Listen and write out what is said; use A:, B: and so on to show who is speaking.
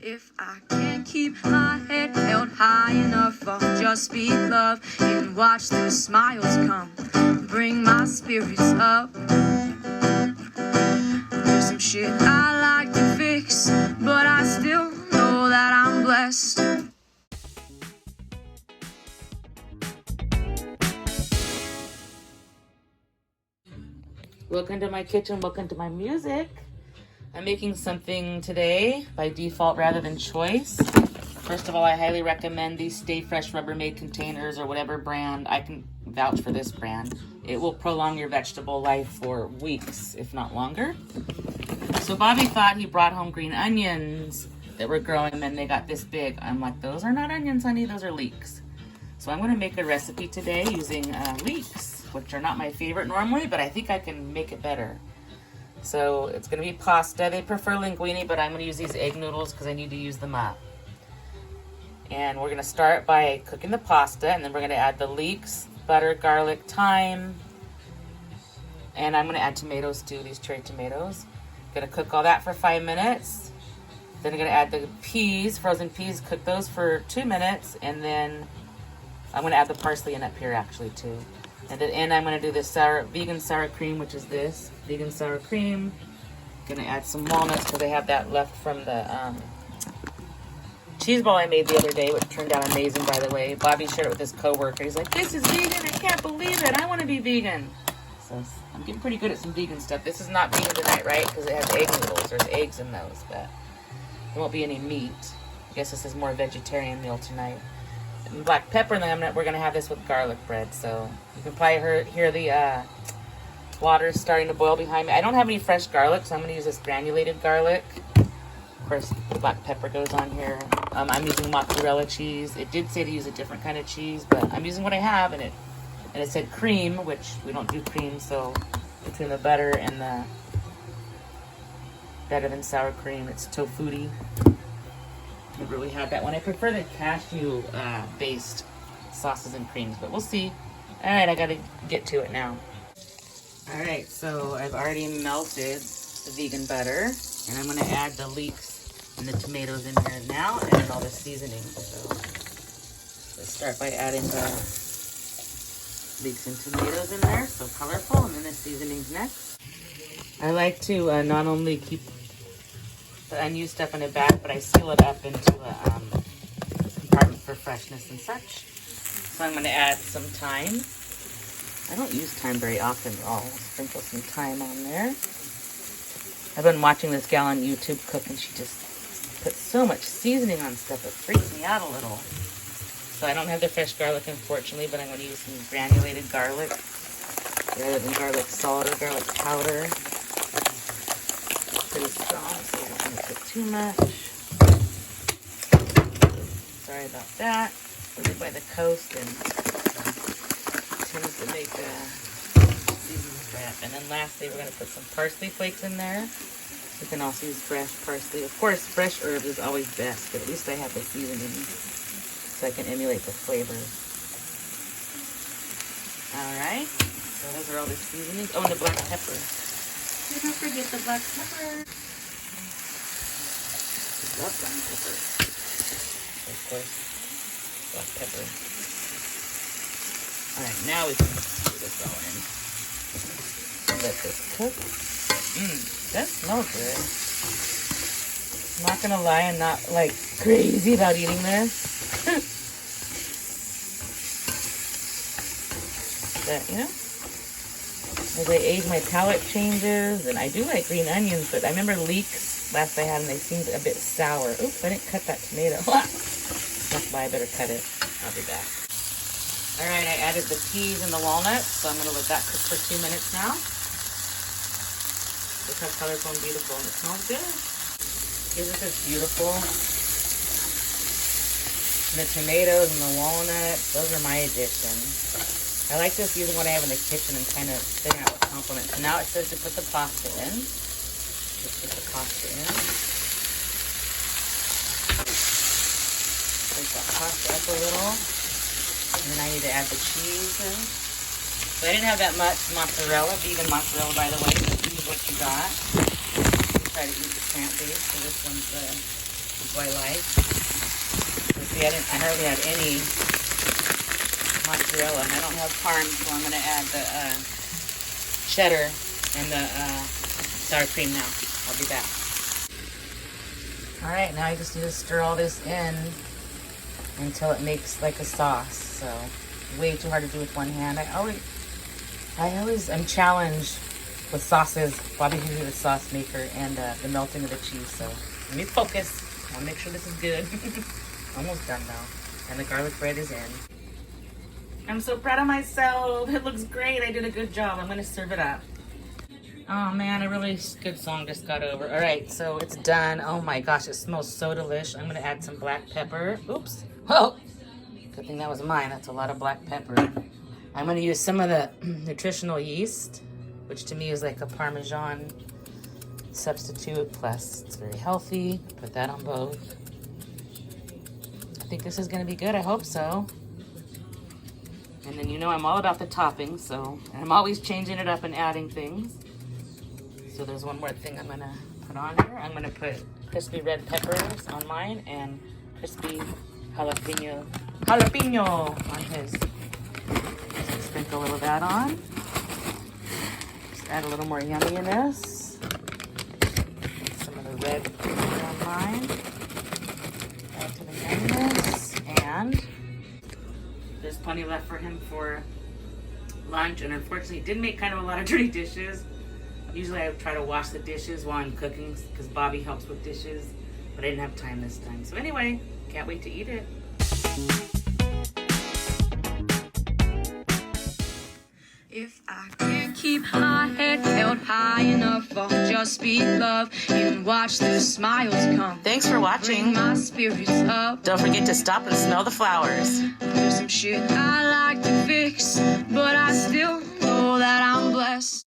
A: If I can't keep my head held high enough, I'll just speak love and watch the smiles come, bring my spirits up. There's some shit I like to fix, but I still know that I'm blessed.
B: Welcome to my kitchen, welcome to my music. I'm making something today by default rather than choice. First of all, I highly recommend these Stay Fresh Rubbermaid containers or whatever brand. I can vouch for this brand. It will prolong your vegetable life for weeks, if not longer. So Bobby thought he brought home green onions that were growing and they got this big. I'm like, those are not onions, honey, those are leeks. So I'm gonna make a recipe today using leeks, which are not my favorite normally, but I think I can make it better. So it's going to be pasta. They prefer linguine, but I'm going to use these egg noodles because I need to use them up. And we're going to start by cooking the pasta, and then we're going to add the leeks, butter, garlic, thyme, and I'm going to add tomatoes too, these cherry tomatoes. Going to cook all that for 5 minutes. Then I'm going to add the peas, frozen peas, cook those for 2 minutes, and then I'm going to add the parsley in up here actually too. And at the end, I'm going to do this vegan sour cream, which is this vegan sour cream. Going to add some walnuts because I have that left from the cheese ball I made the other day, which turned out amazing, by the way. Bobby shared it with his coworker. He's like, "This is vegan. I can't believe it. I want to be vegan." So I'm getting pretty good at some vegan stuff. This is not vegan tonight, right? Because it has egg noodles. There's eggs in those, but there won't be any meat. I guess this is more vegetarian meal tonight. And black pepper, and then we're going to have this with garlic bread. So you can probably hear the water starting to boil behind me. I don't have any fresh garlic, so I'm going to use this granulated garlic. Of course, the black pepper goes on here. I'm using mozzarella cheese. It did say to use a different kind of cheese, but I'm using what I have, and it said cream, which we don't do cream, so between the butter and the better than sour cream, it's tofutti. Never really had that one. I prefer the cashew based sauces and creams, but we'll see. All right, I gotta get to it now. All right, so I've already melted the vegan butter, and I'm gonna add the leeks and the tomatoes in here now, and then all the seasoning. So let's start by adding the leeks and tomatoes in there, so colorful, and then the seasonings next. I like to not only keep the unused stuff in a bag, but I seal it up into a compartment for freshness and such. So I'm going to add some thyme. I don't use thyme very often at all. I'll sprinkle some thyme on there. I've been watching this gal on YouTube cook, and she just puts so much seasoning on stuff. It freaks me out a little. So I don't have the fresh garlic, unfortunately, but I'm going to use some granulated garlic rather than garlic salt or garlic powder. Pretty strong, so I don't want to put too much. Sorry about that. We live by the coast and tends to make seasoned crap. And then lastly, we're going to put some parsley flakes in there. You can also use fresh parsley. Of course, fresh herbs is always best, but at least I have the seasoning so I can emulate the flavors. Alright, so those are all the seasonings. Oh, and the black pepper. Don't forget the black pepper. I love black pepper. Of course, black pepper. Alright, now we can do this all in. Let this cook. That smells good. I'm not gonna lie, I'm not like crazy about eating this. But, you know, as I age, my palate changes, and I do like green onions, but I remember leeks last I had them, they seemed a bit sour. Oops, I didn't cut that tomato. That's why I better cut it. I'll be back. Alright, I added the peas and the walnuts, so I'm going to let that cook for 2 minutes now. Look how colorful and beautiful, and it smells good. Isn't this beautiful? And the tomatoes and the walnuts, those are my addition. I like just using what I have in the kitchen and kind of figuring out what complements. And now it says to put the pasta in. Just put the pasta in. Take that pasta up a little. And then I need to add the cheese in. So I didn't have that much mozzarella, vegan mozzarella, by the way. So use what you got. Try to eat the plant-based. So this one's the is what I like. You see, I hardly had any mozzarella, and I don't have parm, so I'm going to add the cheddar and the sour cream now. I'll be back. All right, now I just need to stir all this in until it makes like a sauce. So way too hard to do with one hand. I'm challenged with sauces. Bobby's usually the sauce maker and the melting of the cheese. So let me focus. I want to make sure this is good. Almost done now. And the garlic bread is in. I'm so proud of myself. It looks great. I did a good job. I'm going to serve it up. Oh man, a really good song just got over. All right, so it's done. Oh my gosh, it smells so delish. I'm going to add some black pepper. Oops. Whoa. Good thing that was mine. That's a lot of black pepper. I'm going to use some of the nutritional yeast, which to me is like a Parmesan substitute. Plus, it's very healthy. Put that on both. I think this is going to be good. I hope so. And then you know I'm all about the toppings, so I'm always changing it up and adding things. So there's one more thing I'm going to put on here. I'm going to put crispy red peppers on mine and crispy jalapeno on his. So sprinkle a little of that on. Just add a little more yumminess. Some of the red pepper on mine. Add to the yumminess. And there's plenty left for him for lunch. And unfortunately, he did make kind of a lot of dirty dishes. Usually I try to wash the dishes while I'm cooking because Bobby helps with dishes, but I didn't have time this time. So anyway, can't wait to eat it.
A: If I can't keep my head held high enough, I'll just be love and watch the smiles come.
B: Thanks for watching.
A: Bring my spirits up.
B: Don't forget to stop and smell the flowers.
A: There's some shit I like to fix, but I still know that I'm blessed.